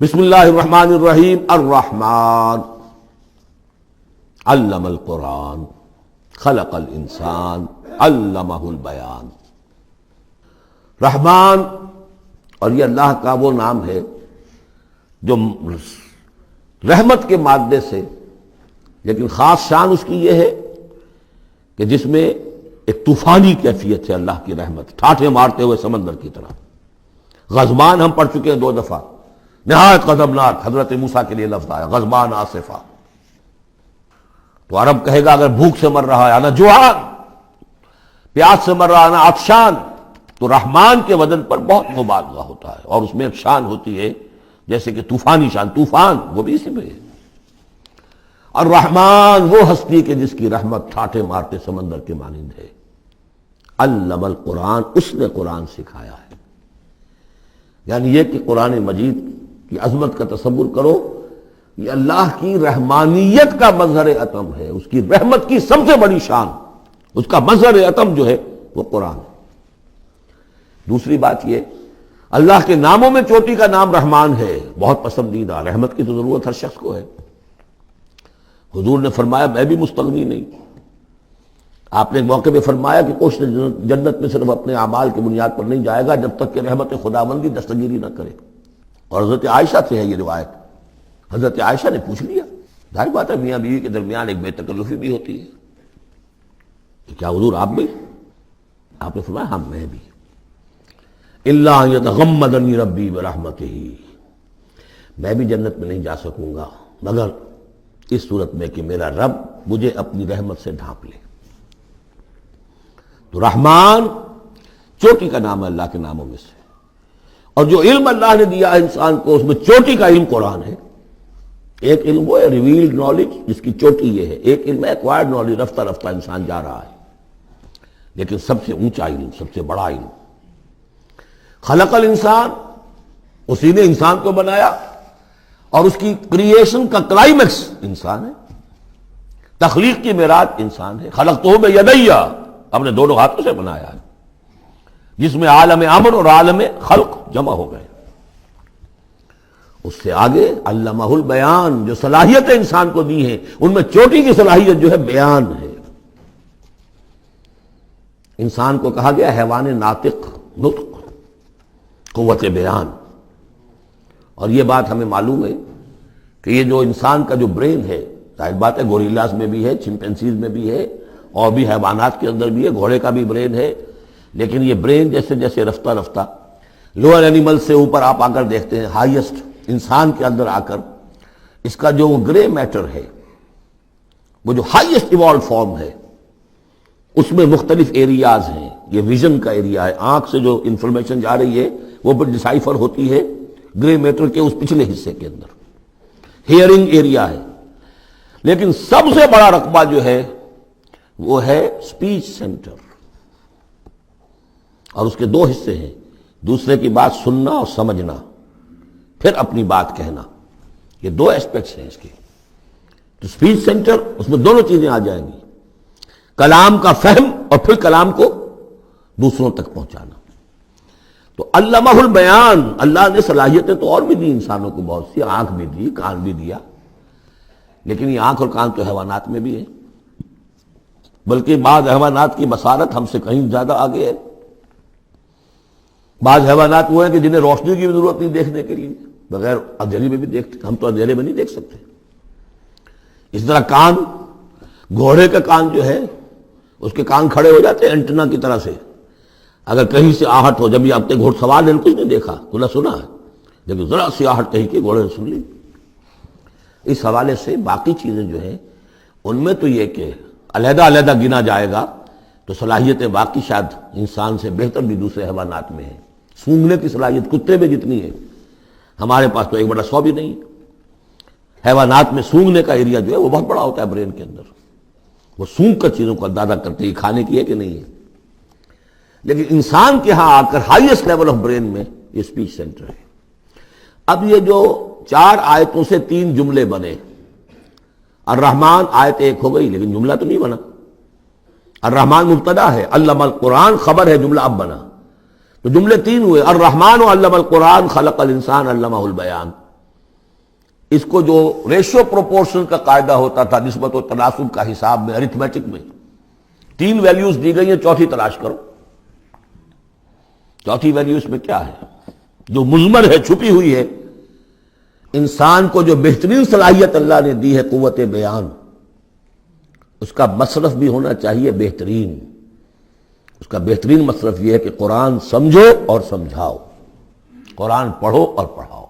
بسم اللہ الرحمن الرحیم الرحمن علم القرآن خلق الانسان علمہ البیان۔ رحمان، اور یہ اللہ کا وہ نام ہے جو رحمت کے مادے سے، لیکن خاص شان اس کی یہ ہے کہ جس میں ایک طوفانی کیفیت ہے اللہ کی رحمت، ٹھاٹھے مارتے ہوئے سمندر کی طرح۔ غضبان ہم پڑھ چکے ہیں 2 دفعہ، نہایت غضبناک، حضرت موسیٰ کے لیے لفظ آیا غضبان آصفہ۔ تو عرب کہے گا اگر بھوک سے مر رہا ہے انا جوعان، پیاس سے مر رہا ہے انا عطشان، تو رحمان کے وزن پر بہت مبالغہ ہوتا ہے، اور اس میں ایک شان ہوتی ہے جیسے کہ طوفانی شان، طوفان وہ بھی اسی میں ہے۔ الرحمن وہ ہستی کہ جس کی رحمت ٹھاٹھے مارتے سمندر کے مانند ہے۔ علم القرآن، اس نے قرآن سکھایا ہے۔ یعنی یہ کہ قرآن مجید کی عظمت کا تصور کرو، یہ اللہ کی رحمانیت کا مظہر عتم ہے، اس کی رحمت کی سب سے بڑی شان، اس کا مظہر عتم جو ہے وہ قرآن ہے۔ دوسری بات یہ، اللہ کے ناموں میں چوٹی کا نام رحمان ہے، بہت پسندیدہ۔ رحمت کی تو ضرورت ہر شخص کو ہے۔ حضور نے فرمایا میں بھی مستغنی نہیں۔ آپ نے ایک موقع پہ فرمایا کہ کوشش جنت میں صرف اپنے اعمال کی بنیاد پر نہیں جائے گا جب تک کہ رحمت خداوندی دستگیری نہ کرے۔ اور حضرت عائشہ سے ہے یہ روایت۔ حضرت عائشہ نے پوچھ لیا، ظاہر بات ہے میاں بیوی کے درمیان ایک بے تکلفی بھی ہوتی ہے، کہ کیا حضور آپ بھی؟ آپ نے فرمایا ہاں میں بھی۔ الا ان یتغمدنی ربی برحمتہ، میں بھی جنت میں نہیں جا سکوں گا مگر اس صورت میں کہ میرا رب مجھے اپنی رحمت سے ڈھانپ لے۔ تو رحمان چوٹی کا نام ہے اللہ کے ناموں میں سے، اور جو علم اللہ نے دیا ہے انسان کو اس میں چوٹی کا علم قرآن ہے۔ ایک علم وہ ہے ریویلڈ نالج جس کی چوٹی یہ ہے، ایک علم ہے ایکوائرڈ نالج، رفتہ رفتہ انسان جا رہا ہے، لیکن سب سے اونچا علم، سب سے بڑا علم خلق الانسان، اسی نے انسان کو بنایا، اور اس کی کریشن کا کلائمیکس انسان ہے، تخلیق کی معراج انسان ہے۔ خلقتہ بیدی، اپنے دونوں ہاتھوں سے بنایا ہے، جس میں عالم امر اور عالم خلق جمع ہو گئے۔ اس سے آگے علمہ البیان، جو صلاحیتیں انسان کو دی ہیں ان میں چوٹی کی صلاحیت جو ہے بیان ہے۔ انسان کو کہا گیا حیوان ناطق، نطق، قوت بیان۔ اور یہ بات ہمیں معلوم ہے کہ یہ جو انسان کا جو برین ہے، ظاہر بات ہے گوریلاز میں بھی ہے، چمپینزیز میں بھی ہے، اور بھی حیوانات کے اندر بھی ہے، گھوڑے کا بھی برین ہے، لیکن یہ برین جیسے جیسے رفتہ رفتہ لوئر اینیمل سے اوپر آپ آ کر دیکھتے ہیں، ہائیسٹ انسان کے اندر آ کر اس کا جو گرے میٹر ہے، وہ جو ہائیسٹ ایوالوڈ فارم ہے، اس میں مختلف ایریاز ہیں۔ یہ ویژن کا ایریا ہے، آنکھ سے جو انفارمیشن جا رہی ہے وہ پھر ڈسائفر ہوتی ہے گرے میٹر کے اس پچھلے حصے کے اندر، ہیئرنگ ایریا ہے۔ لیکن سب سے بڑا رقبہ جو ہے وہ ہے اسپیچ سینٹر، اور اس کے 2 حصے ہیں، دوسرے کی بات سننا اور سمجھنا، پھر اپنی بات کہنا۔ یہ 2 ایسپیکٹس ہیں اس کے۔ تو اسپیچ سینٹر، اس میں دونوں چیزیں آ جائیں گی، کلام کا فہم اور پھر کلام کو دوسروں تک پہنچانا۔ تو علمہ البیان، اللہ نے صلاحیتیں تو اور بھی دی انسانوں کو بہت سی، آنکھ بھی دی، کان بھی دیا، لیکن یہ آنکھ اور کان تو حیوانات میں بھی ہے، بلکہ بعض حیوانات کی بصارت ہم سے کہیں زیادہ آگے ہے۔ بعض حیوانات وہ ہیں کہ جنہیں روشنی کی بھی ضرورت نہیں دیکھنے کے لیے، بغیر اندھیرے میں بھی دیکھتے، ہم تو اندھیرے میں نہیں دیکھ سکتے۔ اس طرح کان، گھوڑے کا کان جو ہے اس کے کان کھڑے ہو جاتے ہیں اینٹنا کی طرح سے، اگر کہیں سے آہٹ ہو، جب یہ اپنے گھوڑ سوار نے کچھ نہیں دیکھا تو نہ سنا ہے، لیکن ذرا سی آہٹ کہیں کہ گھوڑے نے سن لی۔ اس حوالے سے باقی چیزیں جو ہیں ان میں تو یہ کہ علیحدہ علیحدہ گنا جائے گا تو صلاحیتیں باقی شاید انسان سے بہتر بھی دوسرے حیوانات میں ہیں۔ سونگھنے کی صلاحیت کتے میں جتنی ہے، ہمارے پاس تو 1/100 بھی نہیں۔ حیوانات میں سونگھنے کا ایریا جو ہے وہ بہت بڑا ہوتا ہے برین کے اندر، وہ سونگ کر چیزوں کو اندازہ کرتے ہیں کھانے کی ہے کہ نہیں ہے۔ لیکن انسان کے ہاں آ کر ہائیسٹ لیول آف برین میں یہ اسپیچ سینٹر ہے۔ اب یہ جو 4 آیتوں سے 3 جملے بنے، الرحمن آیت 1 ہو گئی لیکن جملہ تو نہیں بنا۔ الرحمن مبتدا ہے، علم القرآن خبر ہے، جملہ اب بنا، تو جملے 3 ہوئے، الرحمن علم القرآن خلق الانسان علمہ البیان۔ اس کو جو ریشو پروپورشن کا قاعدہ ہوتا تھا نسبت و تناسب کا حساب میں ارتھمیٹک میں 3 ویلیوز دی گئی ہیں، چوتھی تلاش کرو، چوتھی ویلیو اس میں کیا ہے جو مضمر ہے، چھپی ہوئی ہے؟ انسان کو جو بہترین صلاحیت اللہ نے دی ہے قوت بیان، اس کا مصرف بھی ہونا چاہیے بہترین۔ اس کا بہترین مصرف یہ ہے کہ قرآن سمجھو اور سمجھاؤ، قرآن پڑھو اور پڑھاؤ۔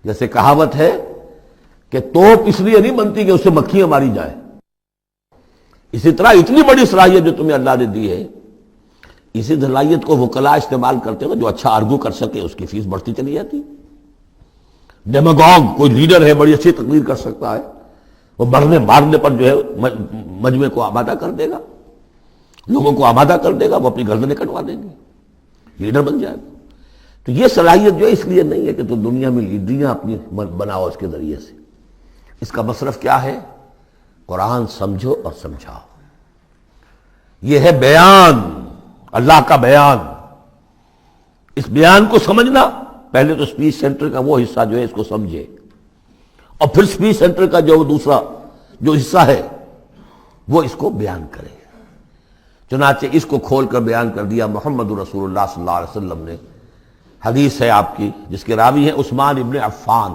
جیسے کہاوت ہے کہ توپ اس لیے نہیں بنتی کہ اس سے مکھیاں ماری جائے، اسی طرح اتنی بڑی صلاحیت جو تمہیں اللہ نے دی ہے، اسی صلاحیت کو وکلاء استعمال کرتے ہو، جو اچھا آرگو کر سکے اس کی فیس بڑھتی چلی جاتی۔ ڈیماگوگ کوئی لیڈر ہے، بڑی اچھی تقریر کر سکتا ہے، وہ مرنے مارنے پر جو ہے مجمع کو آمادہ کر دے گا، لوگوں کو آمادہ کر دے گا، وہ اپنی گردنیں کٹوا دیں گے، لیڈر بن جائے گا۔ تو یہ صلاحیت جو ہے اس لیے نہیں ہے کہ تو دنیا میں لیڈریاں اپنی بناؤ اس کے ذریعے سے، اس کا مصرف کیا ہے؟ قرآن سمجھو اور سمجھاؤ۔ یہ ہے بیان، اللہ کا بیان۔ اس بیان کو سمجھنا، پہلے تو اسپیچ سینٹر کا وہ حصہ جو ہے اس کو سمجھے، اور پھر اسپیچ سینٹر کا جو دوسرا جو حصہ ہے وہ اس کو بیان کرے۔ چنانچہ اس کو کھول کر بیان کر دیا محمد رسول اللہ صلی اللہ علیہ وسلم نے۔ حدیث ہے آپ کی جس کے راوی ہیں عثمان ابن عفان۔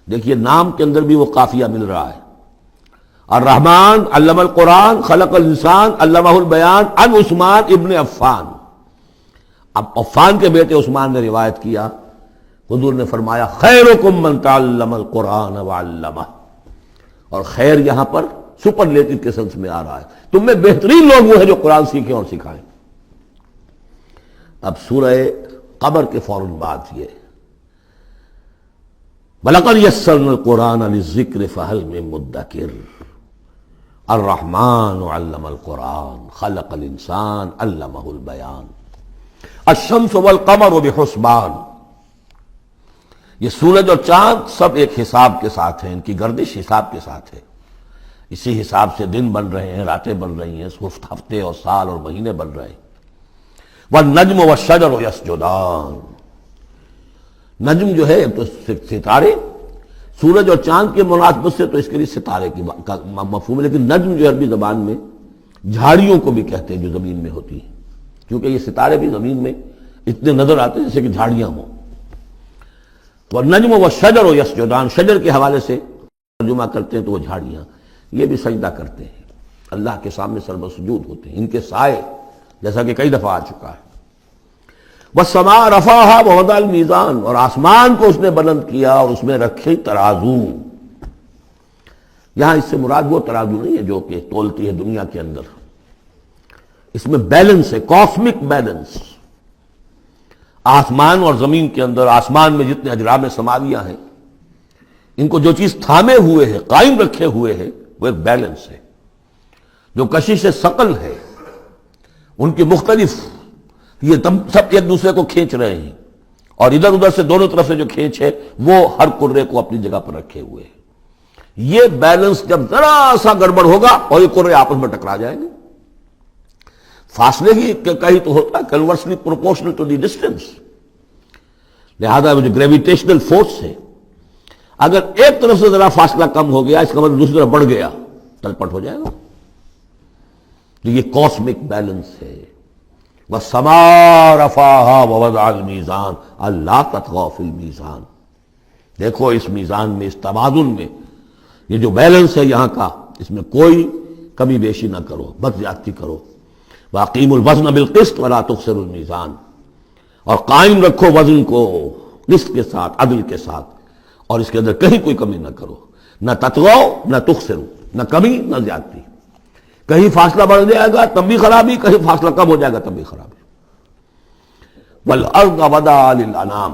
دیکھیے نام کے اندر بھی وہ قافیہ مل رہا ہے، الرحمن علم القرآن خلق الانسان علمہ البیان عن عثمان ابن عفان۔ اب عفان کے بیٹے عثمان نے روایت کیا، حضور نے فرمایا خیرکم من تعلم القرآن وعلمہ، اور خیر یہاں پر سپرلیٹو کے سنس میں آ رہا ہے، تم میں بہترین لوگ وہ ہیں جو قرآن سیکھیں اور سکھائیں۔ اب سورہ قمر کے فوراً بعد یہ وَلَقَدْ يَسَّرْنَا الْقُرْآنَ لِلذِّكْرِ فَهَلْ مِن مُدَّكِرٍ الرحمن علم القرآن خلق الانسان علمہ البیان الشمس والقمر بحسبان۔ یہ سورج اور چاند سب ایک حساب کے ساتھ ہیں، ان کی گردش حساب کے ساتھ ہے، اسی حساب سے دن بن رہے ہیں، راتیں بن رہی ہیں، ہفتے اور سال اور مہینے بن رہے ہیں۔ والنجم والشجر یسجدان، نجم جو ہے تو ستارے، سورج اور چاند کے مناسبت سے تو اس کے لیے ستارے کی مفہوم ہے، لیکن نجم جو عربی زبان میں جھاڑیوں کو بھی کہتے ہیں جو زمین میں ہوتی ہیں، کیونکہ یہ ستارے بھی زمین میں اتنے نظر آتے ہیں جیسے کہ جھاڑیاں ہوں۔ والنجم والشجر یسجدان، شجر کے حوالے سے ترجمہ کرتے ہیں تو وہ جھاڑیاں، یہ بھی سجدہ کرتے ہیں، اللہ کے سامنے سربسجود ہوتے ہیں، ان کے سائے، جیسا کہ کئی دفعہ آ چکا ہے۔ والسماء رفعها ووضع الميزان، اور آسمان کو اس نے بلند کیا اور اس میں رکھے ترازو۔ یہاں اس سے مراد وہ ترازو نہیں ہے جو کہ تولتی ہے دنیا کے اندر، اس میں بیلنس ہے، کاسمک بیلنس۔ آسمان اور زمین کے اندر، آسمان میں جتنے اجرام سماویہ ہیں، ان کو جو چیز تھامے ہوئے ہے، قائم رکھے ہوئے ہے، وہ ایک بیلنس ہے۔ جو کشش ثقل ہے، ان کی مختلف، یہ سب ایک دوسرے کو کھینچ رہے ہیں، اور ادھر ادھر سے دونوں طرف سے جو کھینچ ہے وہ ہر کرے کو اپنی جگہ پر رکھے ہوئے ہیں۔ یہ بیلنس جب ذرا سا گڑبڑ ہوگا اور یہ کرے آپس میں ٹکرا جائیں گے، فاصلے ہی کہیں تو ہوتا ہے conversely proportional to the distance, لہذا وہ جو گریویٹیشنل فورس ہے، اگر ایک طرف سے ذرا فاصلہ کم ہو گیا، اس کا مطلب دوسری طرف بڑھ گیا، تلپٹ ہو جائے گا۔ تو یہ کاسمک بیلنس ہے۔ وَالسَّمَاءَ رَفَعَهَا وَوَضَعَ الْمِيزَانَ أَلَّا تَطْغَوْا فِي الْمِيزَانِ، دیکھو اس میزان میں، اس توازن میں، یہ جو بیلنس ہے یہاں کا، اس میں کوئی کمی بیشی نہ کرو، بد زیادتی کرو۔ وَأَقِيمُوا الْوَزْنَ بِالْقِسْطِ وَلَا تُخْسِرُوا الْمِيزَانَ، اور قائم رکھو وزن کو قسط کے ساتھ، عدل کے ساتھ، اور اس کے اندر کہیں کوئی کمی نہ کرو، نہ تطغوا نہ تخسروا، نہ کمی نہ زیادتی۔ کہیں فاصلہ بڑھ جائے گا تب بھی خرابی، کہیں فاصلہ کم ہو جائے گا تب بھی خرابی۔ وَالْأَرْضَ وَضَعَهَا لِلْأَنَامِ،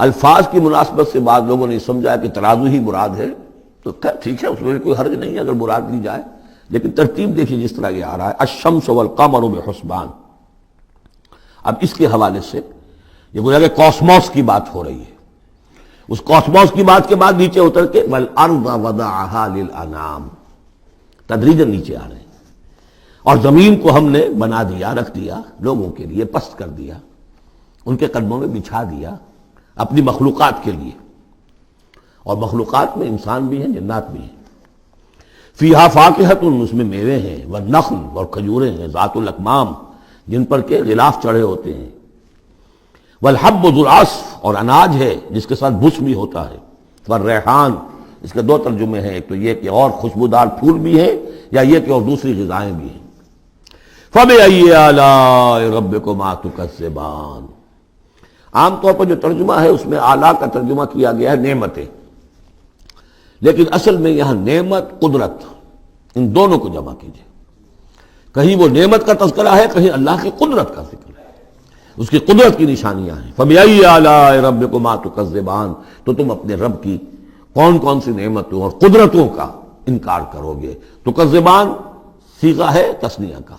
الفاظ کی مناسبت سے بعض لوگوں نے سمجھا کہ ترازو ہی مراد ہے، تو ٹھیک ہے، اس میں کوئی حرج نہیں ہے اگر مراد لی جائے، لیکن ترتیب دیکھیے جس طرح یہ آ رہا ہے، الشمس والقمر بحسبان۔ اب اس کے حوالے سے یہ گویا کہ کاسموس کی بات ہو رہی ہے، اس کاسموس کی بات کے بعد نیچے اتر کے وَالْأَرْضَ وَضَعَهَا لِلْأَنَامِ، تدریجاً نیچے آ رہے ہیں، اور زمین کو ہم نے بنا دیا، رکھ دیا لوگوں کے لیے، پست کر دیا، ان کے قدموں میں بچھا دیا اپنی مخلوقات کے لیے۔ اور مخلوقات میں انسان بھی ہیں، جنات بھی ہیں۔ فیہا فاکہۃ، اس میں میوے ہیں، والنخل، اور کھجوریں ہیں، ذات الاکمام، جن پر کے غلاف چڑھے ہوتے ہیں، والحب ذو العصف، اور اناج ہے جس کے ساتھ بھس بھی ہوتا ہے، والریحان، اس کے دو ترجمے ہیں، ایک تو یہ کہ اور خوشبودار پھول بھی ہیں، یا یہ کہ اور دوسری غذائیں بھی ہیں۔ فَبِأَيِّ آلَاءِ رَبِّكُمَا تُكَذِّبَانِ، عام طور پر جو ترجمہ ہے اس میں آلاء کا ترجمہ کیا گیا ہے نعمتیں، لیکن اصل میں یہاں نعمت، قدرت، ان دونوں کو جمع کیجیے۔ کہیں وہ نعمت کا تذکرہ ہے، کہیں اللہ کی قدرت کا ذکر ہے، اس کی قدرت کی نشانیاں ہیں۔ فَبِأَيِّ آلَاءِ رَبِّكُمَا تُكَذِّبَانِ، تو تم اپنے رب کی کون کون سی نعمتوں اور قدرتوں کا انکار کرو گے۔ تکذبان صیغہ ہے تثنیہ کا،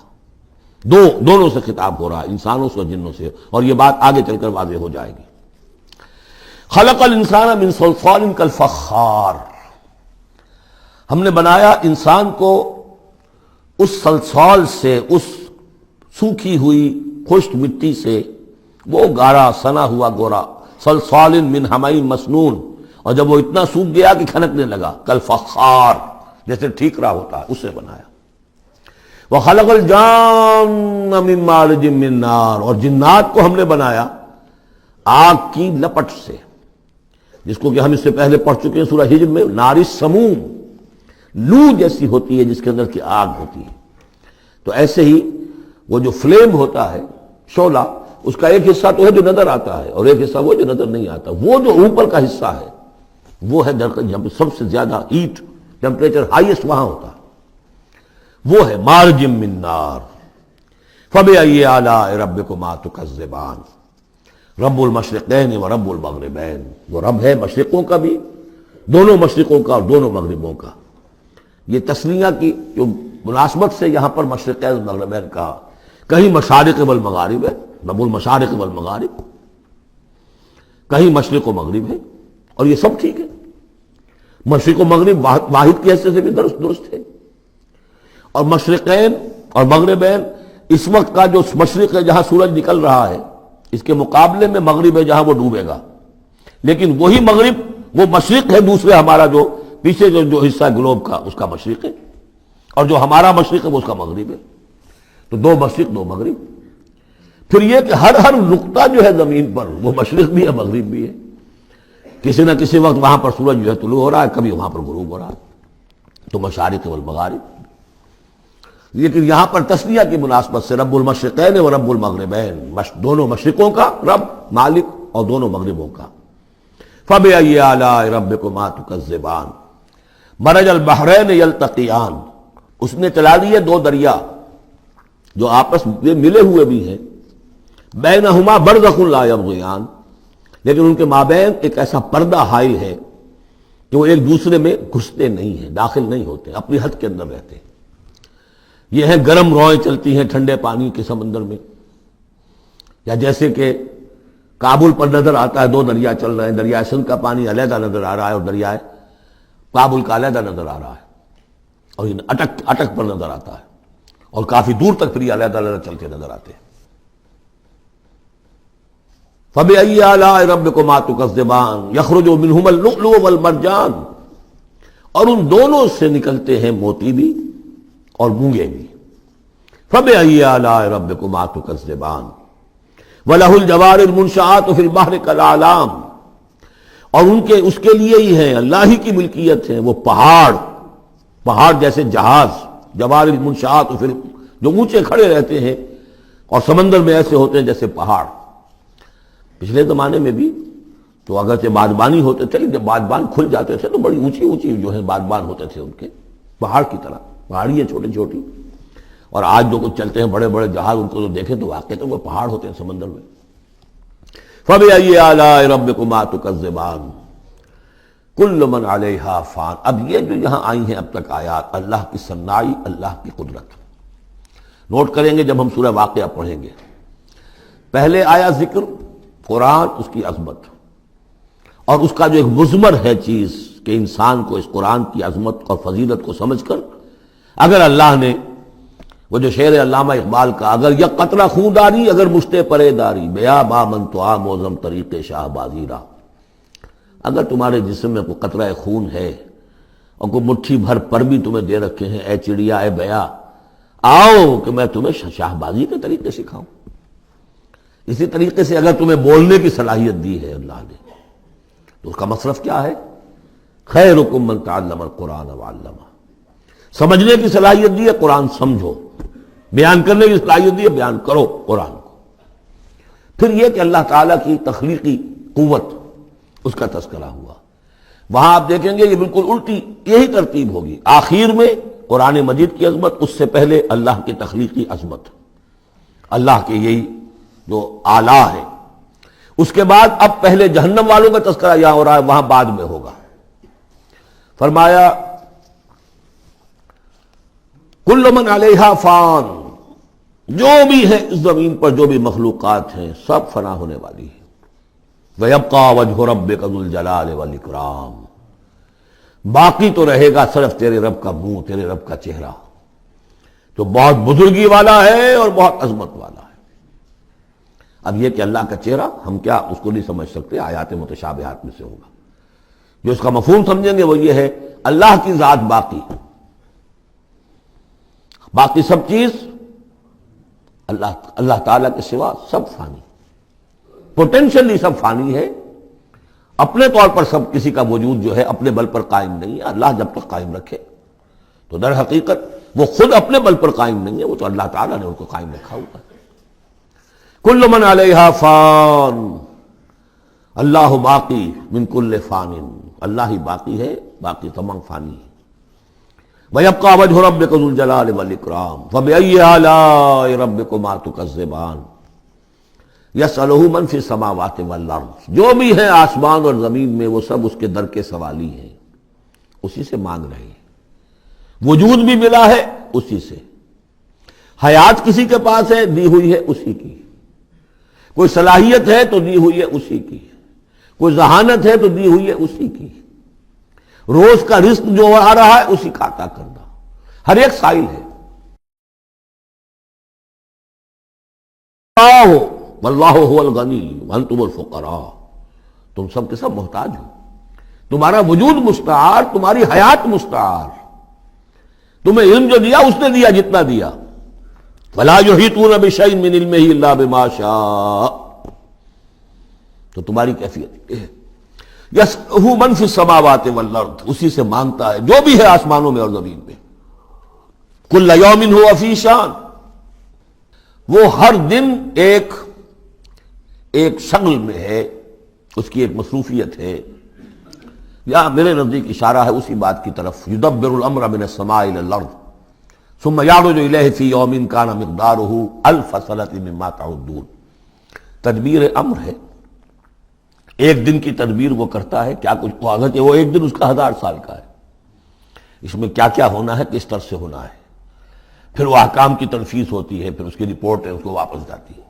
دونوں سے خطاب ہو رہا ہے، انسانوں سے اور جنوں سے، اور یہ بات آگے چل کر واضح ہو جائے گی۔ خلق الانسان من صلصال کالفخار، ہم نے بنایا انسان کو اس صلصال سے، اس سوکھی ہوئی خشک مٹی سے، وہ گارا سنا ہوا گورا، صلصال من حمئی مسنون، اور جب وہ اتنا سوکھ گیا کہ کھنکنے لگا، کالفخار، جیسے ٹھیکرا ہوتا ہے، اسے بنایا۔ وَخَلَقَ الْجَانَّ مِن مَارِجٍ مِّن نَار، اور جنات کو ہم نے بنایا آگ کی لپٹ سے، جس کو کہ ہم اس سے پہلے پڑھ چکے ہیں سورہ ہجر میں، نار السموم، لو جیسی ہوتی ہے جس کے اندر کی آگ ہوتی ہے۔ تو ایسے ہی وہ جو فلیم ہوتا ہے، شعلہ، اس کا ایک حصہ تو ہے جو نظر آتا ہے، اور ایک حصہ وہ جو نظر نہیں آتا۔ وہ جو اوپر کا حصہ ہے وہ ہے جب سب سے زیادہ ہیٹ ٹیمپریچر ہائیسٹ وہاں ہوتا ہے، وہ ہے مارج من نار۔ فَبِأَيِّ آلَاءِ رَبِّكُمَا تُكَذِّبَانِ، رب المشرقین و رب المغربین، وہ رب ہے مشرقوں کا بھی، دونوں مشرقوں کا اور دونوں مغربوں کا۔ یہ تسنیہ کی جو مناسبت سے یہاں پر مشرقین و مغربین کہا، کہیں مشارق والمغارب ہے، رب المشارق والمغارب، کہیں مشرق و مغرب ہے، اور یہ سب ٹھیک ہے، مشرق و مغرب واحد کی حیثیت سے بھی درست ہے۔ اور مشرقین اور مغربین، اس وقت کا جو مشرق ہے جہاں سورج نکل رہا ہے، اس کے مقابلے میں مغرب ہے جہاں وہ ڈوبے گا، لیکن وہی مغرب وہ مشرق ہے دوسرے، ہمارا جو پیچھے جو حصہ ہے گلوب کا، اس کا مشرق ہے، اور جو ہمارا مشرق ہے وہ اس کا مغرب ہے۔ تو دو مشرق دو مغرب۔ پھر یہ کہ ہر نقطہ جو ہے زمین پر وہ مشرق بھی ہے مغرب بھی ہے، کسی نہ کسی وقت وہاں پر سورج جو ہے طلوع ہو رہا ہے، کبھی وہاں پر غروب ہو رہا ہے، تو مشارق والمغارب۔ لیکن یہاں پر تسنیہ کی مناسبت سے رب المشرقین و رب المغربین، دونوں مشرقوں کا رب مالک اور دونوں مغربوں کا۔ فَبِأَيِّ آلَاءِ رَبِّكُمَا تُكَذِّبَانِ، مَرَجَ الْبَحْرَيْنِ يَلْتَقِيَانِ، اس نے چلا دیے دو دریا جو آپس میں ملے ہوئے بھی ہیں، بینہما برزخ لا یبغیان، لیکن ان کے مابین ایک ایسا پردہ حائل ہے کہ وہ ایک دوسرے میں گھستے نہیں ہیں، داخل نہیں ہوتے، اپنی حد کے اندر رہتے ہیں۔ یہ ہیں گرم روئیں چلتی ہیں ٹھنڈے پانی کے سمندر میں، یا جیسے کہ کابل پر نظر آتا ہے دو دریا چل رہے ہیں، دریائے سندھ کا پانی علیحدہ نظر آ رہا ہے اور دریائے کابل کا علیحدہ نظر آ رہا ہے، اور یہ اٹک پر نظر آتا ہے، اور کافی دور تک پھر یہ علیحدہ علیحدہ چلتے نظر آتے ہیں۔ فَبِأَيِّ آلَاءِ رَبِّكُمَا تُكَذِّبَانِ يَخْرُجُ مِنْهُمَا اللُّؤْلُؤُ وَالْمَرْجَانُ، اور ان دونوں سے نکلتے ہیں موتی بھی اور مونگے بھی۔ فَبِأَيِّ آلَاءِ رَبِّكُمَا تُكَذِّبَانِ وَلَهُ الْجَوَارِ الْمُنشَآتُ فِي الْبَحْرِ كَالْأَعْلَامِ، اور اس کے لیے ہی ہیں، اللہ ہی کی ملکیت ہے وہ پہاڑ جیسے جہاز، جوار المنشآت جو اونچے کھڑے رہتے ہیں اور سمندر میں ایسے ہوتے ہیں جیسے پہاڑ۔ پچھلے زمانے میں بھی تو اگرچہ بادبانی ہوتے تھے، جب بادبان کھل جاتے تھے تو بڑی اونچی اونچی جو ہے بادبان ہوتے تھے ان کے، پہاڑ کی طرح، پہاڑیاں چھوٹی چھوٹی، اور آج جو کچھ چلتے ہیں بڑے بڑے جہاز، ان کو تو دیکھیں تو واقعی تو وہ پہاڑ ہوتے ہیں سمندر میں۔ فَبِأَيِّ آلَاءِ رَبِّكُمَا تُكَذِّبَانِ كُلُّ مَنْ عَلَيْهَا فَانٍ، اب یہ جو یہاں آئی ہیں اب تک آیات، اللہ کی صنائی، اللہ کی قدرت نوٹ کریں گے جب ہم سورہ واقعہ پڑھیں گے۔ پہلے آیا ذکر قرآن، اس کی عظمت، اور اس کا جو ایک مضمر ہے چیز کہ انسان کو اس قرآن کی عظمت اور فضیلت کو سمجھ کر، اگر اللہ نے وہ جو شعر علامہ اقبال کا، اگر یک قطرہ خون داری اگر مشتے پرے داری، بیا با من تو موزم طریق شاہ بازی را، اگر تمہارے جسم میں کوئی قطرہ خون ہے اور کوئی مٹھی بھر پر بھی تمہیں دے رکھے ہیں، اے چڑیا اے بیا، آؤ کہ میں تمہیں شاہ بازی کے طریقے سکھاؤں۔ اسی طریقے سے اگر تمہیں بولنے کی صلاحیت دی ہے اللہ نے تو اس کا مصرف کیا ہے؟ خیرکم من تعلم القرآن وعلمہ۔ سمجھنے کی صلاحیت دی ہے، قرآن سمجھو۔ بیان کرنے کی صلاحیت دی ہے، بیان کرو قرآن کو۔ پھر یہ کہ اللہ تعالیٰ کی تخلیقی قوت، اس کا تذکرہ ہوا۔ وہاں آپ دیکھیں گے یہ بالکل الٹی یہی ترتیب ہوگی، آخر میں قرآن مجید کی عظمت، اس سے پہلے اللہ کی تخلیقی عظمت، اللہ کے یہی جو اعلیٰ ہے۔ اس کے بعد اب پہلے جہنم والوں کا تذکرہ یہاں ہو رہا ہے، وہاں بعد میں ہوگا۔ فرمایا کل من علیہا فان، جو بھی ہے اس زمین پر جو بھی مخلوقات ہیں سب فنا ہونے والی ہے۔ وَيَبْقَى وَجْهُ رَبِّكَ ذُو الْجَلَالِ وَالْإِكْرَامِ، باقی تو رہے گا صرف تیرے رب کا منہ، تیرے رب کا چہرہ، جو بہت بزرگی والا ہے اور بہت عظمت والا ہے۔ اب یہ کہ اللہ کا چہرہ ہم کیا اس کو نہیں سمجھ سکتے، آیات متشابہات میں سے ہوگا۔ جو اس کا مفہوم سمجھیں گے وہ یہ ہے اللہ کی ذات باقی، باقی سب چیز اللہ تعالیٰ کے سوا سب فانی، پوٹینشلی سب فانی ہے، اپنے طور پر سب کسی کا وجود جو ہے اپنے بل پر قائم نہیں ہے۔ اللہ جب تک قائم رکھے تو در حقیقت وہ خود اپنے بل پر قائم نہیں ہے، وہ تو اللہ تعالیٰ نے ان کو قائم رکھا ہوا ہے۔ کل من علیہا فان، اللہ باقی من کل فان، اللہ ہی باقی ہے، باقی تمام فانی ہے۔ وَيَبْقَى وَجْهُ رَبِّكَ ذُو الْجَلَالِ وَالْإِكْرَامِ فَبِأَيِّ آلَاءِ رَبِّكُمَا تُكَذِّبَانِ يَسْأَلُهُ مَنْ فِي السَّمَاوَاتِ وَالْأَرْضِ، جو بھی ہے آسمان اور زمین میں وہ سب اس کے در کے سوالی ہیں، اسی سے مانگ رہے ہیں۔ وجود بھی ملا ہے اسی سے، حیات کسی کے پاس ہے دی ہوئی ہے اسی کی، کوئی صلاحیت ہے تو دی ہوئی ہے اسی کی، کوئی ذہانت ہے تو دی ہوئی ہے اسی کی، روز کا رزق جو آ رہا ہے اسی کا عطا کرنا، ہر ایک سائل ہے۔ واللہ هو الغنی وانتم الفقراء، تم سب کے سب محتاج ہو، تمہارا وجود مستعار، تمہاری حیات مستعار، تمہیں علم جو دیا اس نے دیا جتنا دیا۔ ولا یحیطون بشیء من علمہ الا بما شاء، تو تمہاری کیفیت یہ ہے۔ یسألہ من فی السماوات والارض، اسی سے مانگتا ہے جو بھی ہے آسمانوں میں اور زمین میں۔ کل یوم ہوا فی شان، وہ ہر دن ایک شغل میں ہے، اس کی ایک مصروفیت ہے۔ یا میرے نزدیک اشارہ ہے اسی بات کی طرف، یدبر الامر من السماء الى الارض ثم یعرج الیہ فی یوم کان مقدارہ الف سنۃ مما تعدون۔ تدبیر امر ہے، ایک دن کی تدبیر وہ کرتا ہے، کیا کچھ اگرچہ وہ ایک دن اس کا 1000 سال کا ہے، اس میں کیا کیا ہونا ہے، کس طرح سے ہونا ہے، پھر وہ احکام کی تنفیذ ہوتی ہے، پھر اس کی رپورٹ ہے، اس کو واپس جاتی ہے۔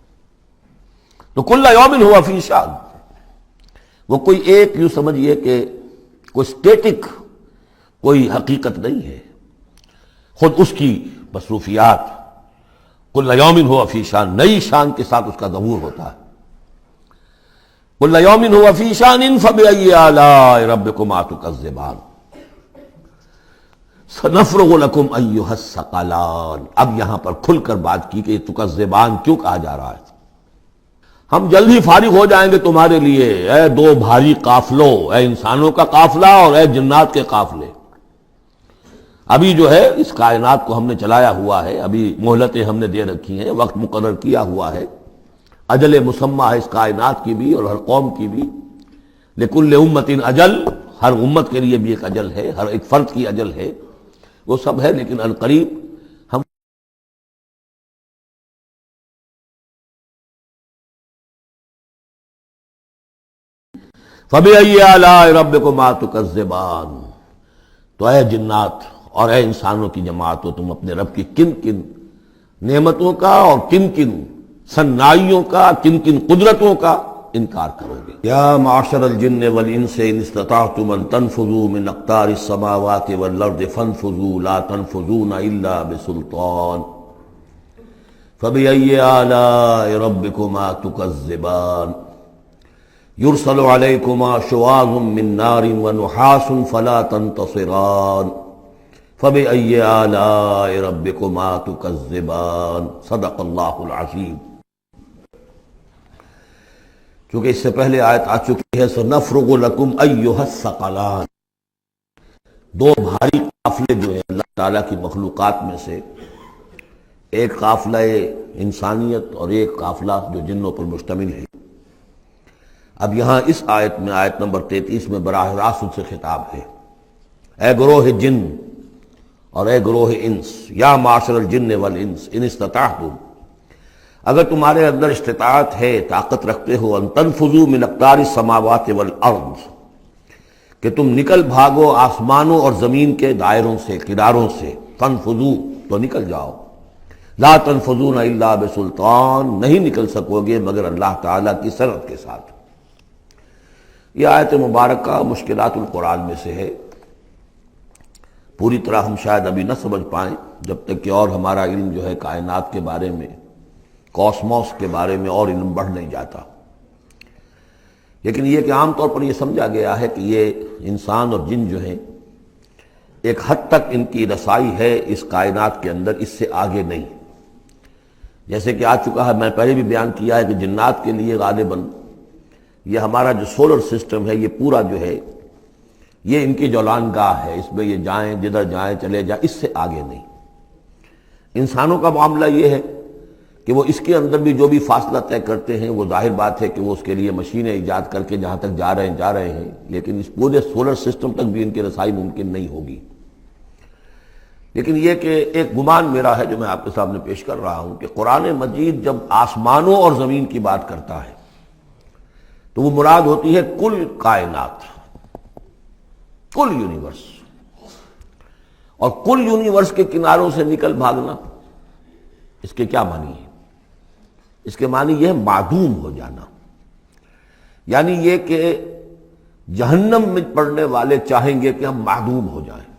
تو کل یوم ہوا فی شان، وہ کوئی ایک یوں سمجھیے کہ کوئی اسٹیٹک کوئی حقیقت نہیں ہے، خود اس کی مصروفیات کل یوم ہوا فی شان، نئی شان کے ساتھ اس کا ظہور ہوتا ہے۔ کل یوم ہوا فی شان فبأی آلاء ربکما تکذبان سنفرغ لکم ایھا الثقلان۔ اب یہاں پر کھل کر بات کی کہ یہ تکذبان کیوں کہا جا رہا ہے۔ ہم جلد ہی فارغ ہو جائیں گے تمہارے لیے، اے دو بھاری قافلوں، اے انسانوں کا قافلہ اور اے جنات کے قافلے۔ ابھی جو ہے اس کائنات کو ہم نے چلایا ہوا ہے، ابھی مہلتیں ہم نے دے رکھی ہیں، وقت مقرر کیا ہوا ہے، اجل مسمى ہے اس کائنات کی بھی اور ہر قوم کی بھی۔ لکل امت اجل، ہر امت کے لیے بھی ایک اجل ہے، ہر ایک فرد کی اجل ہے، وہ سب ہے، لیکن القریب ہم فَبِأَيِّ آلَاءِ رَبِّكُمَا تُكَذِّبَانِ، تو اے جنات اور اے انسانوں کی جماعتوں، تم اپنے رب کی کن کن نعمتوں کا اور کن کن صنائیوں کا، کن کن قدرتوں کا انکار کرو گے۔ یا معشر الجن والانس ان استطعتم ان تنفذوا من اقطار السماوات والارض فانفذوا لا تنفذون الا بسلطان فبأي آلاء ربكما تكذبان یرسل علیکما شواظ من نار ونحاس فلا تنتصران فبأي آلاء ربكما تكذبان صدق اللہ العظیم۔ چونکہ اس سے پہلے آیت آ چکی ہے سنفرغ لکم ایھا الثقلان، دو بھاری قافلے جو ہیں اللہ تعالیٰ کی مخلوقات میں سے، ایک قافلہ انسانیت اور ایک قافلہ جو جنوں پر مشتمل ہے۔ اب یہاں اس آیت میں آیت نمبر 33 میں براہ راست ان سے خطاب ہے، اے گروہ جن اور اے گروہ انس، یا معاشر الجن والانس ان استطعتم، اگر تمہارے اندر استطاعت ہے، طاقت رکھتے ہو، ان تنفذوا من اقطار السماوات والارض، کہ تم نکل بھاگو آسمانوں اور زمین کے دائروں سے، کناروں سے، تنفذوا تو نکل جاؤ، لا تنفذون الا بسلطان، نہیں نکل سکو گے مگر اللہ تعالیٰ کی سرعت کے ساتھ۔ یہ آیت مبارکہ مشکلات القرآن میں سے ہے، پوری طرح ہم شاید ابھی نہ سمجھ پائیں جب تک کہ اور ہمارا علم جو ہے کائنات کے بارے میں، کاسموس کے بارے میں اور علم بڑھ نہیں جاتا۔ لیکن یہ کہ عام طور پر یہ سمجھا گیا ہے کہ یہ انسان اور جن جو ہیں ایک حد تک ان کی رسائی ہے اس کائنات کے اندر، اس سے آگے نہیں۔ جیسے کہ آ چکا ہے، میں پہلے بھی بیان کیا ہے کہ جنات کے لیے غالباً یہ ہمارا جو سولر سسٹم ہے، یہ پورا جو ہے یہ ان کی جولان گاہ ہے، اس میں یہ جائیں جدھر جائیں چلے جائیں، اس سے آگے نہیں۔ انسانوں کا معاملہ یہ ہے کہ وہ اس کے اندر بھی جو بھی فاصلہ طے کرتے ہیں، وہ ظاہر بات ہے کہ وہ اس کے لیے مشینیں ایجاد کر کے جہاں تک جا رہے ہیں، لیکن اس پورے سولر سسٹم تک بھی ان کی رسائی ممکن نہیں ہوگی۔ لیکن یہ کہ ایک گمان میرا ہے جو میں آپ کے سامنے پیش کر رہا ہوں کہ قرآن مجید جب آسمانوں اور زمین کی بات کرتا ہے تو وہ مراد ہوتی ہے کل کائنات، کل یونیورس، اور کل یونیورس کے کناروں سے نکل بھاگنا، اس کے کیا معنی ہے؟ اس کے معنی یہ ہے معدوم ہو جانا، یعنی یہ کہ جہنم میں پڑنے والے چاہیں گے کہ ہم معدوم ہو جائیں۔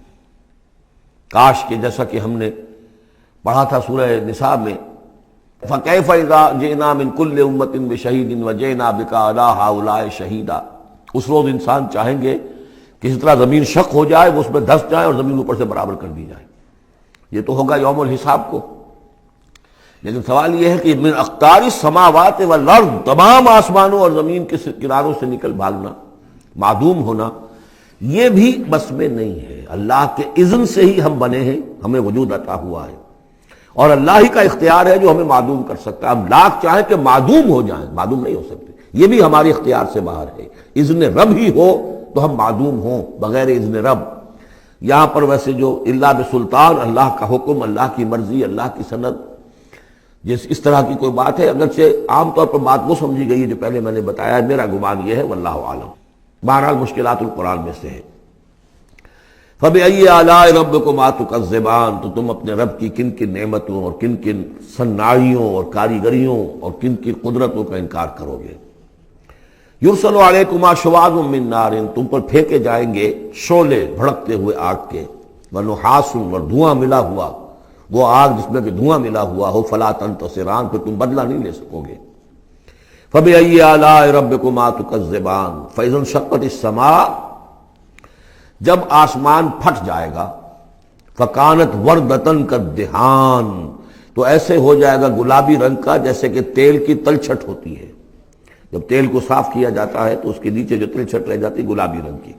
کاش کہ جیسا کہ ہم نے پڑھا تھا سورہ نساء میں، فَكَيْفَ إِذَا جِئْنَا مِن كُلِّ أُمَّةٍ بِشَهِيدٍ وَجِئْنَا بِكَ عَلَىٰ هَٰؤُلَاءِ شَهِيدًا۔ اس روز انسان چاہیں گے کہ اس طرح زمین شق ہو جائے، وہ اس میں دھس جائے اور زمین اوپر سے برابر کر دی جائے۔ یہ تو ہوگا یوم الحساب کو۔ لیکن سوال یہ ہے کہ من اقطار السماوات والارض، تمام آسمانوں اور زمین کے کناروں سے نکل بھاگنا، معدوم ہونا، یہ بھی بس میں نہیں ہے۔ اللہ کے اذن سے ہی ہم بنے ہیں، ہمیں وجود عطا ہوا ہے، اور اللہ ہی کا اختیار ہے جو ہمیں معدوم کر سکتا ہے۔ ہم لاکھ چاہیں کہ معدوم ہو جائیں، معدوم نہیں ہو سکتے، یہ بھی ہمارے اختیار سے باہر ہے۔ اذن رب ہی ہو تو ہم معدوم ہوں بغیر اذن رب۔ یہاں پر ویسے جو اللہ بسلطان، اللہ کا حکم، اللہ کی مرضی، اللہ کی سند، اس طرح کی کوئی بات ہے، اگرچہ عام طور پر بات وہ سمجھی گئی ہے جو پہلے میں نے بتایا، میرا گمان یہ ہے واللہ عالم۔ بہرحال مشکلات القرآن میں سے ہے۔ فَبِأَيِّ آلَاءِ رَبِّكُمَا تُكَذِّبَانِ، تو تم اپنے رب کی کن کن نعمتوں اور کن کن صناعیوں اور کاریگریوں اور کن کن قدرتوں کا انکار کرو گے۔ یرسل علیکما شواظ من نار، تم پر پھینکے جائیں گے شعلے بھڑکتے ہوئے آگ کے، ونحاس، اور دھواں ملا ہوا، وہ آگ جس میں کہ دھواں ملا ہوا ہو، فلا تنتصران، پھر تم بدلہ نہیں لے سکو گے۔ فَبِأَيِّ آلَاءِ رَبِّكُمَا تُكَذِّبَانِ فَإِذَا انشَقَّتِ السَّمَاءُ، جب آسمان پھٹ جائے گا، فَكَانَتْ وَرْدَةً كَالدِّهَانِ، تو ایسے ہو جائے گا گلابی رنگ کا جیسے کہ تیل کی تلچھٹ ہوتی ہے۔ جب تیل کو صاف کیا جاتا ہے تو اس کے نیچے جو تلچھٹ رہ جاتی گلابی رنگ کی۔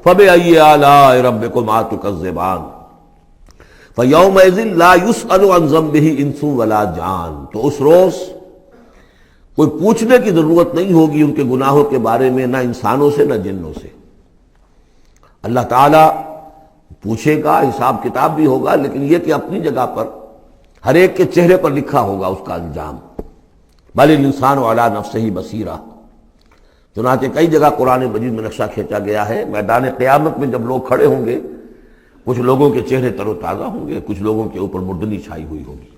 فَبِأَيِّ آلَاءِ رَبِّكُمَا تُكَذِّبَانِ فَيَوْمَئِذٍ لَا يُسْأَلُ عَنْ ذَنبِهِ إِنسٌ وَلَا جَانٌ، تو اس روز کوئی پوچھنے کی ضرورت نہیں ہوگی ان کے گناہوں کے بارے میں، نہ انسانوں سے نہ جنوں سے۔ اللہ تعالیٰ پوچھے گا، حساب کتاب بھی ہوگا، لیکن یہ کہ اپنی جگہ پر ہر ایک کے چہرے پر لکھا ہوگا اس کا انجام۔ بل الانسان علی نفسہ بصیرہ، چنانچہ کئی جگہ قرآن مجید میں نقشہ کھینچا گیا ہے، میدان قیامت میں جب لوگ کھڑے ہوں گے، کچھ لوگوں کے چہرے تر و تازہ ہوں گے، کچھ لوگوں کے اوپر مردنی چھائی ہوئی ہوگی،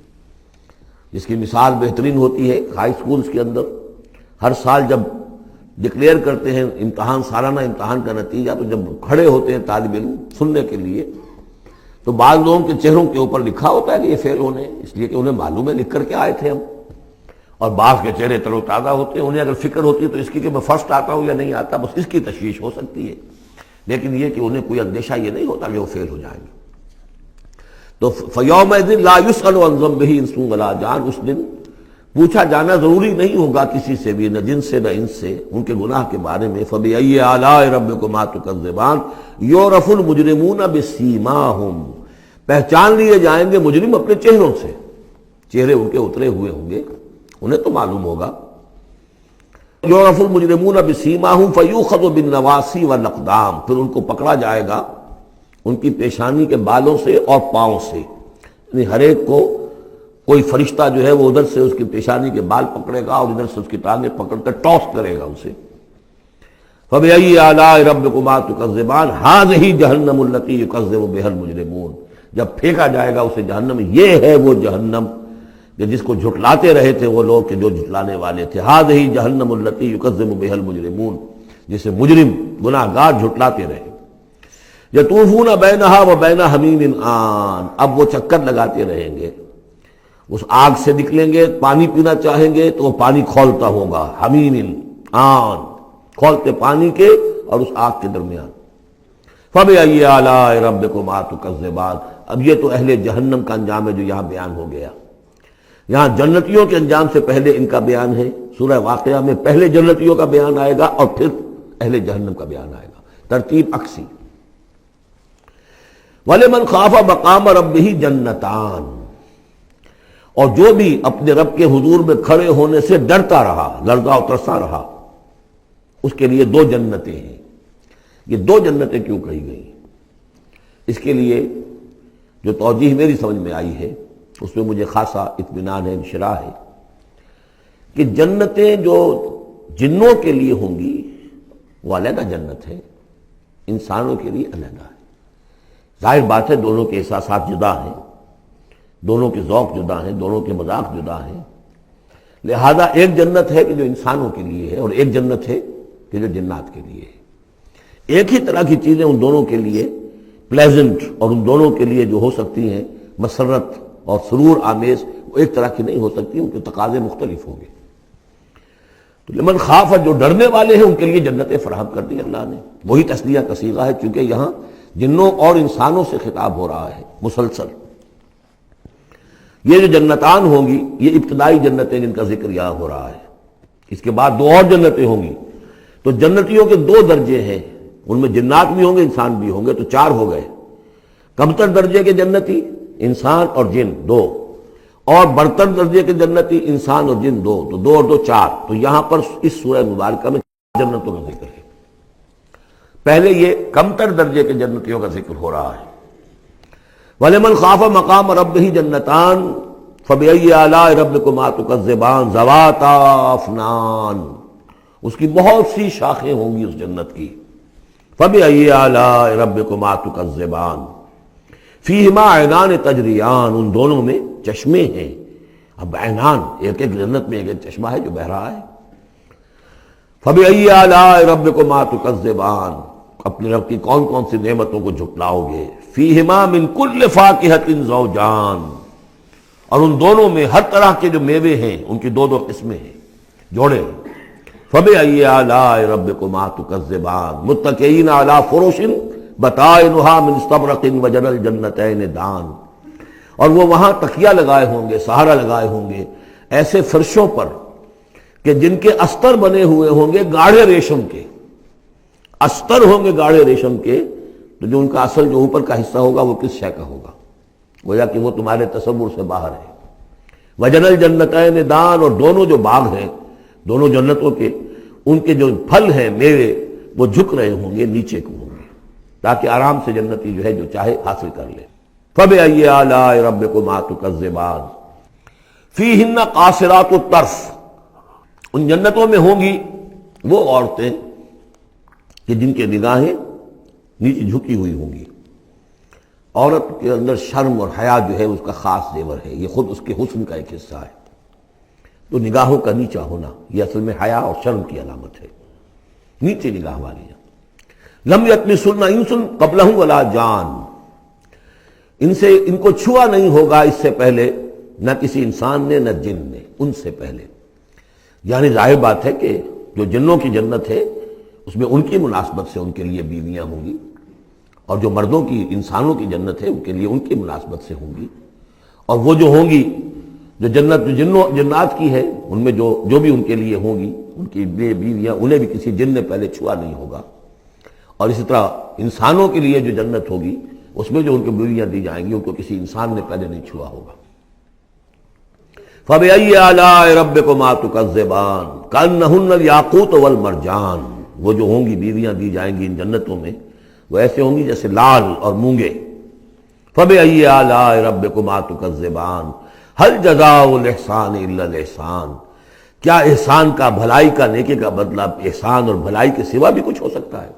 جس کی مثال بہترین ہوتی ہے ہائی سکولز کے اندر۔ ہر سال جب ڈکلیئر کرتے ہیں امتحان، سالانہ امتحان کا نتیجہ، تو جب کھڑے ہوتے ہیں طالب علم سننے کے لیے، تو بعض لوگوں کے چہروں کے اوپر لکھا ہوتا ہے کہ یہ فیل ہونے، اس لیے کہ انہیں معلوم ہے لکھ کر کے آئے تھے ہم، اور بعض کے چہرے تر و تازہ ہوتے ہیں، انہیں اگر فکر ہوتی ہے تو اس کی کہ میں فرسٹ آتا ہوں یا نہیں آتا، بس اس کی تشویش ہو سکتی ہے، لیکن یہ کہ انہیں کوئی اندیشہ یہ نہیں ہوتا کہ وہ فیل ہو جائیں گے۔ تو فَيَوْمَئِذٍ لَا يُسْأَلُ عَنْ ذَنبِهِ انس ولا جان، اس دن پوچھا جانا ضروری نہیں ہوگا کسی سے بھی، نہ جن سے نہ انس سے، ان کے گناہ کے بارے میں۔ فَبِأَيِّ آلَاءِ رَبِّكُمَا تُكَذِّبَانِ يُعْرَفُ الْمُجْرِمُونَ بِسِیمَاهُمْ، پہچان لیے جائیں گے مجرم اپنے چہروں سے، چہرے ان کے اترے ہوئے ہوں گے، انہیں تو معلوم ہوگا۔ یعرف المجرمون بسیماہم فیؤخذ بالنواصی والاقدام، پھر ان کو پکڑا جائے گا ان کی پیشانی کے بالوں سے اور پاؤں سے، یعنی ہر ایک کو کوئی فرشتہ جو ہے وہ ادھر سے اس کی پیشانی کے بال پکڑے گا اور ادھر سے اس کی ٹانگیں پکڑ کر ٹاس کرے گا اسے۔ فَبِأَيِّ آلَاءِ رَبِّكُمَا تُكَذِّبَانِ هَٰذِهِ جَهَنَّمُ الَّتِي يُكَذِّبُ بِهَا الْمُجْرِمُونَ، جب پھینکا جائے گا اسے جہنم، یہ ہے وہ جہنم کہ جس کو جھٹلاتے رہے تھے وہ لوگ کہ جو جھٹلانے والے تھے۔ هَٰذِهِ جَهَنَّمُ الَّتِي يُكَذِّبُ بِهَا الْمُجْرِمُونَ، جسے مجرم گناہ گار جھٹلاتے رہے۔ یطوفون بینہا و بین حمیم آن، اب وہ چکر لگاتے رہیں گے، اس آگ سے نکلیں گے، پانی پینا چاہیں گے تو وہ پانی کھولتا ہوگا، حمیم آن، کھولتے پانی کے اور اس آگ کے درمیان۔ فَبِأَيِّ آلَاءِ رَبِّكُمَا تُكَذِّبَانِ، اب یہ تو اہل جہنم کا انجام ہے جو یہاں بیان ہو گیا۔ یہاں جنتیوں کے انجام سے پہلے ان کا بیان ہے، سورہ واقعہ میں پہلے جنتیوں کا بیان آئے گا اور پھر اہل جہنم کا بیان آئے گا، ترتیب عکسی۔ وَلِمَنْ خَافَ مَقَامَ رَبِّهِ جَنَّتَانِ، اور جو بھی اپنے رب کے حضور میں کھڑے ہونے سے ڈرتا رہا، لرزا و ترسا رہا، اس کے لیے دو جنتیں ہیں۔ یہ دو جنتیں کیوں کہی گئی؟ اس کے لیے جو توجیہ میری سمجھ میں آئی ہے اس میں مجھے خاصا اطمینان ہے، انشراح ہے، کہ جنتیں جو جنوں کے لیے ہوں گی وہ علیحدہ جنت ہے، انسانوں کے لیے علیحدہ ہے۔ ظاہر بات ہے دونوں کے احساسات جدا ہیں، دونوں کے ذوق جدا ہیں، دونوں کے مذاق جدا ہیں، لہذا ایک جنت ہے کہ جو انسانوں کے لیے ہے اور ایک جنت ہے کہ جو جنات کے لیے ہے۔ ایک ہی طرح کی چیزیں ان دونوں کے لیے پلیزنٹ اور ان دونوں کے لیے جو ہو سکتی ہیں مسرت اور سرور آمیز، وہ ایک طرح کی نہیں ہو سکتی، ان کے تقاضے مختلف ہوں گے۔ تو لمن خاف، جو ڈرنے والے ہیں ان کے لیے جنتیں فراہم کر دی اللہ نے، وہی تسلیہ کا صیغہ ہے چونکہ یہاں جنوں اور انسانوں سے خطاب ہو رہا ہے مسلسل۔ یہ جو جنتان ہوں گی یہ ابتدائی جنتیں جن کا ذکر یہاں ہو رہا ہے، اس کے بعد دو اور جنتیں ہوں گی، تو جنتیوں کے دو درجے ہیں، ان میں جنات بھی ہوں گے انسان بھی ہوں گے، تو چار ہو گئے۔ کمتر درجے کے جنتی انسان اور جن دو، اور برتر درجے کے جنتی انسان اور جن دو، تو دو اور دو چار۔ تو یہاں پر اس سورہ مبارکہ میں جنتوں کا ذکر ہے۔ پہلے یہ کمتر درجے کے جنتیوں کا ذکر ہو رہا ہے۔ وَلِمَنْ خَافَ مَقَامَ رَبِّهِ جَنَّتَانِ فَبِأَيِّ آلَاءِ رَبِّكُمَا تُكَذِّبَانِ ذَوَاتَا أَفْنَانٍ، اس کی بہت سی شاخیں ہوں گی اس جنت کی۔ فَبِأَيِّ آلَاءِ رَبِّكُمَا تُكَذِّبَانِ فِيهِمَا عَيْنَانِ تَجْرِيَانِ، ان دونوں میں چشمے ہیں۔ اب عینان، ایک ایک جنت میں ایک ایک چشمہ ہے جو بہہ رہا ہے۔ فَبِأَيِّ آلَاءِ رَبِّكُمَا تُكَذِّبَانِ، اپنے رب کی کون کون سی نعمتوں کو جھٹلاؤ گے۔ فِيهِمَا مِن كُلِّ فَاكِهَةٍ زَوْجَانِ، اور ان دونوں میں ہر طرح کے جو میوے ہیں ان کی دو دو قسمیں ہیں، جوڑے۔ فَبِأَيِّ آلَاءِ رَبِّكُمَا تُكَذِّبَانِ مُتَّكِئِينَ عَلَىٰ فُرُشٍ بَطَائِنُهَا مِن اسْتَبْرَقٍ وَجَنَى الْجَنَّتَيْنِ دَانٍ، اور وہ وہاں تکیہ لگائے ہوں گے، سہارا لگائے ہوں گے ایسے فرشوں پر کہ جن کے استر بنے ہوئے ہوں گے گاڑھے ریشم کے، استر ہوں گے گاڑھے ریشم کے، تو جو ان کا اصل جو اوپر کا حصہ ہوگا وہ کس شے کا ہوگا، گویا کہ وہ تمہارے تصور سے باہر ہے۔ وَجَنَى الْجَنَّتَيْنِ دَانٍ، اور دونوں جو باغ ہیں دونوں جنتوں کے، ان کے جو پھل ہیں میوے وہ جھک رہے ہوں گے، نیچے کو ہوں گے، تاکہ آرام سے جنتی جو ہے جو چاہے حاصل کر لے۔ فَبِأَيِّ آلَاءِ رَبِّكُمَا تُكَذِّبَانِ فِيهِنَّ قَاصِرَاتُ الطَّرْفِ، ان جنتوں میں ہوں گی وہ عورتیں کہ جن کے نگاہیں نیچے جھکی ہوئی ہوں گی۔ عورت کے اندر شرم اور حیا جو ہے اس کا خاص زیور ہے، یہ خود اس کے حسن کا ایک حصہ ہے، تو نگاہوں کا نیچا ہونا یہ اصل میں حیا اور شرم کی علامت ہے، نیچے نگاہ والی۔ لم یطمثن انس قبلہم ولا جان، ان کو چھوا نہیں ہوگا اس سے پہلے نہ کسی انسان نے نہ جن نے، ان سے پہلے۔ یعنی ظاہر بات ہے کہ جو جنوں کی جنت ہے اس میں ان کی مناسبت سے ان کے لیے بیویاں ہوں گی، اور جو مردوں کی انسانوں کی جنت ہے ان کے لیے ان کی مناسبت سے ہوں گی، اور وہ جو ہوں گی جو جنت جو جنات کی ہے ان میں جو بھی ان کے لیے ہوں گی ان کی بیویاں انہیں بھی کسی جن نے پہلے چھوا نہیں ہوگا، اور اسی طرح انسانوں کے لیے جو جنت ہوگی اس میں جو ان کو بیویاں دی جائیں گی ان کو کسی انسان نے پہلے نہیں چھوا ہوگا۔ فَبِأَيِّ آلَاءِ رَبِّكُمَا تُكَذِّبَانِ كَأَنَّهُنَّ الْيَاقُوتُ وَالْمَرْجَانُ، وہ جو ہوں گی بیویاں دی جائیں گی ان جنتوں میں وہ ایسے ہوں گی جیسے لال اور مونگے۔ فَبِأَيِّ آلَاءِ رَبِّكُمَا تُكَذِّبَانِ هَلْ جَزَاءُ الْإِحْسَانِ إِلَّا الْإِحْسَانُ، کیا احسان کا، بھلائی کا، نیکی کا بدلہ احسان اور بھلائی کے سوا بھی کچھ ہو سکتا ہے؟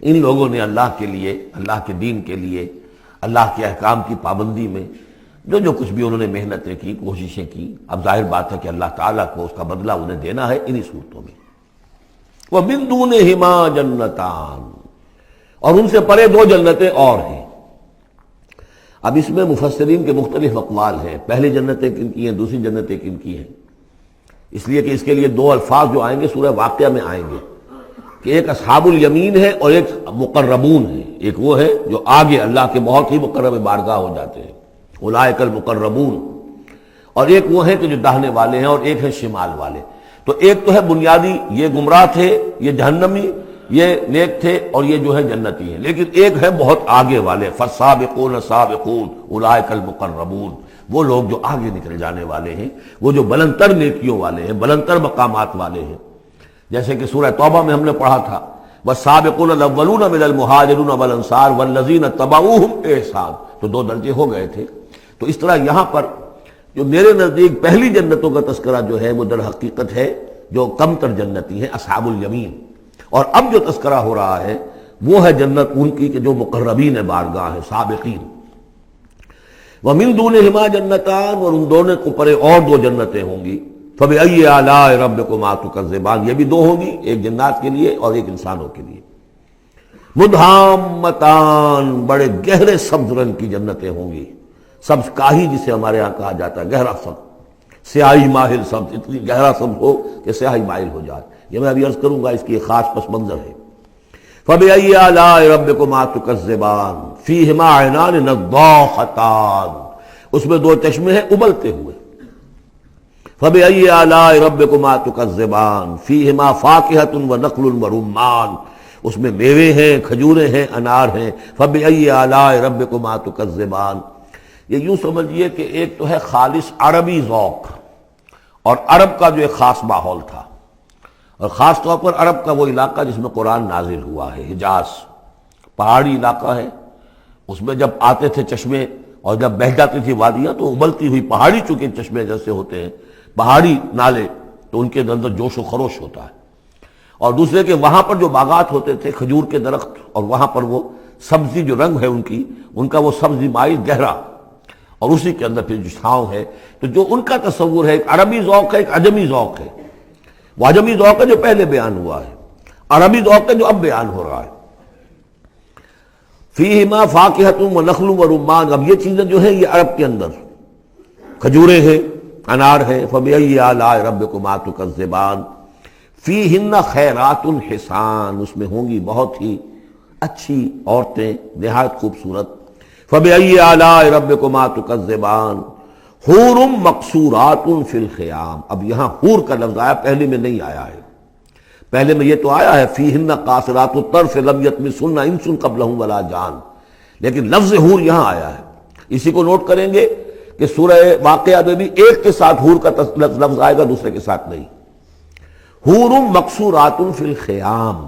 ان لوگوں نے اللہ کے لیے، اللہ کے دین کے لیے، اللہ کے احکام کی پابندی میں جو کچھ بھی انہوں نے محنتیں کی، کوششیں کی، اب ظاہر بات ہے کہ اللہ تعالیٰ کو اس کا بدلہ انہیں دینا ہے انہی صورتوں میں۔ وَمِن دُونِهِمَا جَنَّتَانِ، اور ان سے پرے دو جنتیں اور ہیں۔ اب اس میں مفسرین کے مختلف اقوال ہیں، پہلی جنتیں کن کی ہیں، دوسری جنتیں کن کی ہیں، اس لیے کہ اس کے لیے دو الفاظ جو آئیں گے سورہ واقعہ میں آئیں گے کہ ایک اصحاب الیمین ہے اور ایک مقربون ہے۔ ایک وہ ہے جو آگے اللہ کے بہت ہی مقرب بارگاہ ہو جاتے ہیں، اولئک المقربون، اور ایک وہ ہیں کہ جو داہنے والے ہیں، اور ایک ہے شمال والے۔ تو ایک تو ہے بنیادی، یہ گمراہ تھے، یہ جہنمی، یہ نیک تھے، اور یہ جو ہے جنتی ہیں، لیکن ایک ہے بہت آگے والے، فالسابقون السابقون اولئک المقربون، وہ لوگ جو آگے نکل جانے والے ہیں، وہ جو بلند تر نیکیوں والے ہیں، بلند تر مقامات والے ہیں۔ جیسے کہ سورہ توبہ میں ہم نے پڑھا تھا والسابقون الاولون من المہاجرین والانصار والذین اتبعوہم بإحسان، تو دو درجے ہو گئے تھے۔ تو اس طرح یہاں پر جو میرے نزدیک پہلی جنتوں کا تذکرہ جو ہے وہ در حقیقت ہے جو کم تر جنتی ہیں، اصحاب الیمین، اور اب جو تذکرہ ہو رہا ہے وہ ہے جنت ان کی کہ جو مقربین بارگاہ ہیں، سابقین۔ وَمِن دُونِهِمَا جَنَّتَانِ، اور ان دونوں کو پرے اور دو جنتیں ہوں گی۔ فَبِأَيِّ آلَاءِ رَبِّكُمَا تُكَذِّبَانِ، یہ بھی دو ہوں گی، ایک جنات کے لیے اور ایک انسانوں کے لیے۔ مُدْحَامَّتَانِ، بڑے گہرے سبز رنگ کی جنتیں ہوں گی، سبز کاہی جسے ہمارے ہاں کہا جاتا ہے، گہرا سبز، سیاہی مائل سبز، اتنی گہرا سبز ہو کہ سیاہی مائل ہو جائے۔ یہ میں ابھی عرض کروں گا، اس کی ایک خاص پس منظر ہے۔ فَبِأَيِّ آلَاءِ رَبِّكُمَا تُكَذِّبَانِ فِيهِمَا عَيْنَانِ نَضَّاخَتَانِ، اس میں دو چشمے ہیں ابلتے ہوئے۔ فَبِأَيِّ آلَاءِ رَبِّكُمَا تُكَذِّبَانِ فِيهِمَا فَاكِهَةٌ وَنَخْلٌ وَرُمَّانٌ، اس میں میوے ہیں، کھجوریں ہیں، انار ہیں۔ فَبِأَيِّ آلَاءِ رَبِّكُمَا تُكَذِّبَانِ، یہ یوں سمجھیے کہ ایک تو ہے خالص عربی ذوق، اور عرب کا جو ایک خاص ماحول تھا، اور خاص طور پر عرب کا وہ علاقہ جس میں قرآن نازل ہوا ہے، حجاز، پہاڑی علاقہ ہے، اس میں جب آتے تھے چشمے اور جب بہہ جاتی تھی وادیاں تو ابلتی ہوئی پہاڑی چونکہ چشمے جیسے ہوتے ہیں، پہاڑی نالے، تو ان کے اندر جوش و خروش ہوتا ہے۔ اور دوسرے کہ وہاں پر جو باغات ہوتے تھے، کھجور کے درخت، اور وہاں پر وہ سبزی جو رنگ ہے ان کا وہ سبزی مائل گہرا، اور اسی کے اندر پھر جو چھاؤں ہے، تو جو ان کا تصور ہے ایک عربی ذوق ہے، ایک عجمی ذوق ہے۔ وہ عجمی ذوق ہے جو پہلے بیان ہوا ہے، عربی ذوق ہے جو اب بیان ہو رہا ہے۔ فیہما فاکہۃ ونخل ورمان، اب یہ چیزیں جو ہیں یہ عرب کے اندر کھجوریں ہیں، انار ہے۔ فبأی آلاء ربکما تکذبان فیہن خیرات حسان، اس میں ہوں گی بہت ہی اچھی عورتیں، نہایت خوبصورت۔ فبأی آلاء ربکما تکذبان حور مقصورات فی الخیام، اب یہاں حور کا لفظ آیا، پہلے میں نہیں آیا ہے۔ پہلے میں یہ تو آیا ہے فیہن قاصرات الطرف لم یطمثن انس قبلہم ولا جان، لیکن لفظ حور یہاں آیا ہے۔ اسی کو نوٹ کریں گے کہ سورہ واقعہ میں بھی ایک کے ساتھ حور کا لفظ آئے گا، دوسرے کے ساتھ نہیں۔ حور مقصورات فی الخیام،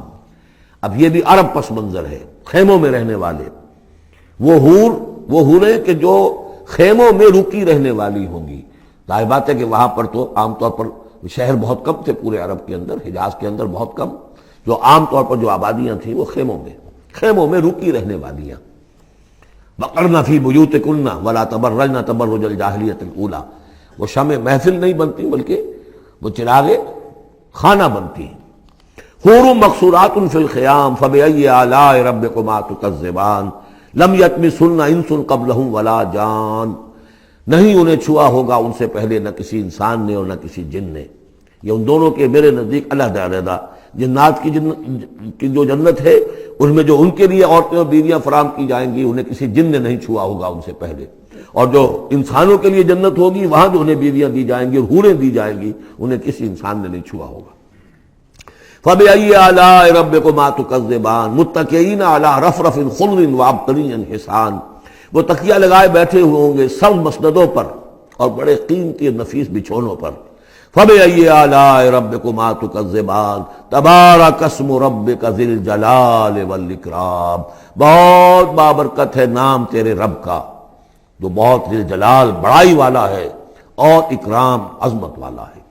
اب یہ بھی عرب پس منظر ہے، خیموں میں رہنے والے۔ وہ حوریں کہ جو خیموں میں رکی رہنے والی ہوں گی۔ ظاہر بات ہے کہ وہاں پر تو عام طور پر شہر بہت کم تھے، پورے عرب کے اندر، حجاز کے اندر بہت کم، جو عام طور پر جو آبادیاں تھیں وہ خیموں میں رکی رہنے والیاں۔ وقرن فی بیوتکن ولا تبرجن تبرج الجاہلیۃ الاولی، وہ شمع محفل نہیں بنتی بلکہ وہ چراغ خانہ بنتی ہیں۔ حور مقصورات فی الخیام فبأی آلاء ربکما تکذبان لم یطمثن انس قبلہم ولا جان، نہیں انہیں چھوا ہوگا ان سے پہلے نہ کسی انسان نے اور نہ کسی جن نے۔ یہ ان دونوں کے میرے نزدیک علیحدہ علیحدہ، جنات کی جو جنت ہے اس میں جو ان کے لیے عورتیں اور بیویاں فراہم کی جائیں گی انہیں کسی جن نے نہیں چھوا ہوگا ان سے پہلے، اور جو انسانوں کے لیے جنت ہوگی وہاں جو انہیں بیویاں دی جائیں گی اور حوریں دی جائیں گی انہیں کسی انسان نے نہیں چھوا ہوگا۔ فَبِأَيِّ آلَاءِ رَبِّكُمَا تُكَذِّبَانِ مُتَّكِئِينَ عَلَىٰ رَفْرَفٍ خُضْرٍ وَعَبْقَرِيٍّ حِسَانٍ، وہ تکیہ لگائے بیٹھے ہوئے ہوں گے سب مسندوں پر اور بڑے قیمتی اور نفیس بچھونوں پر۔ فَبِأَيِّ آلَاءِ رَبِّكُمَا تُكَذِّبَانِ تَبَارَكَ اسْمُ رَبِّكَ ذِي الْجَلَالِ وَالْإِكْرَامِ، بہت بابرکت ہے نام تیرے رب کا جو بہت ذی الجلال بڑائی والا ہے اور اکرام عظمت والا ہے۔